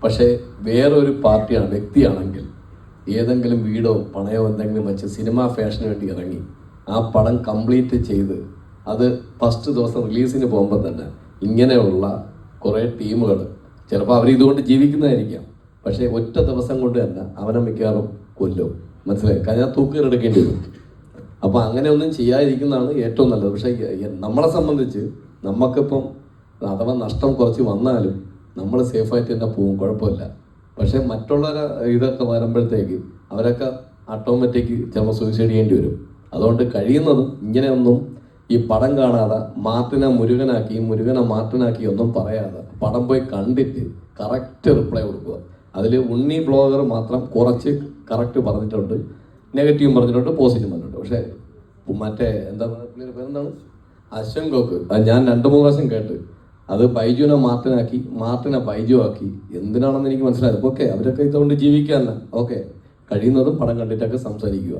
പക്ഷേ വേറൊരു പാർട്ടിയാണ് വ്യക്തിയാണെങ്കിൽ ഏതെങ്കിലും വീടോ പണയോ എന്തെങ്കിലും വെച്ച് സിനിമ ഫാഷന് വേണ്ടി ഇറങ്ങി ആ പടം കംപ്ലീറ്റ് ചെയ്ത് അത് ഫസ്റ്റ് ദിവസം റിലീസിന് പോകുമ്പോൾ തന്നെ ഇങ്ങനെയുള്ള കുറേ ടീമുകൾ ചിലപ്പോൾ അവർ ഇതുകൊണ്ട് ജീവിക്കുന്നതായിരിക്കാം, പക്ഷേ ഒറ്റ ദിവസം കൊണ്ട് തന്നെ അവനെ മിക്കവാറും കൊല്ലും. മനസ്സിലായി കഴിഞ്ഞാൽ തൂക്കേറെടുക്കേണ്ടി വരും. അപ്പോൾ അങ്ങനെയൊന്നും ചെയ്യാതിരിക്കുന്നതാണ് ഏറ്റവും നല്ലത്. പക്ഷേ നമ്മളെ സംബന്ധിച്ച് നമുക്കിപ്പം അഥവാ നഷ്ടം കുറച്ച് വന്നാലും നമ്മൾ സേഫായിട്ട് തന്നെ പോകും, കുഴപ്പമില്ല. പക്ഷേ മറ്റുള്ളവരെ ഇതൊക്കെ വരുമ്പോഴത്തേക്ക് അവരൊക്കെ ഓട്ടോമാറ്റിക് ചിലപ്പോൾ സൂയിസൈഡ് ചെയ്യേണ്ടി വരും. അതുകൊണ്ട് കഴിയുന്നതും ഇങ്ങനെയൊന്നും ഈ പടം കാണാതെ മാർട്ടിനെ മാർട്ടിനാക്കി ഒന്നും പറയാതെ പടം പോയി കണ്ടിട്ട് കറക്റ്റ് റിപ്ലൈ കൊടുക്കുക. അതിൽ ഉണ്ണി ബ്ലോഗർ മാത്രം കുറച്ച് കറക്റ്റ് പറഞ്ഞിട്ടുണ്ട്, നെഗറ്റീവും പറഞ്ഞിട്ടുണ്ട്, പോസിറ്റീവ് പറഞ്ഞിട്ടുണ്ട്. പക്ഷേ മറ്റേ പുള്ളിയുടെ പേരെന്താണ്, അശ്വൻ ഗോക്ക്, അത് ഞാൻ 2-3 പ്രാവശ്യം കേട്ട് അത് ബൈജുവിനെ മാർട്ടിനെ ബൈജു ആക്കി. എന്തിനാണെന്ന് എനിക്ക് മനസ്സിലായത്. ഓക്കെ, അവരൊക്കെ ഇതുകൊണ്ട് ജീവിക്കാനല്ല. ഓക്കെ, കഴിയുന്നതും പടം കണ്ടിട്ടൊക്കെ സംസാരിക്കുക.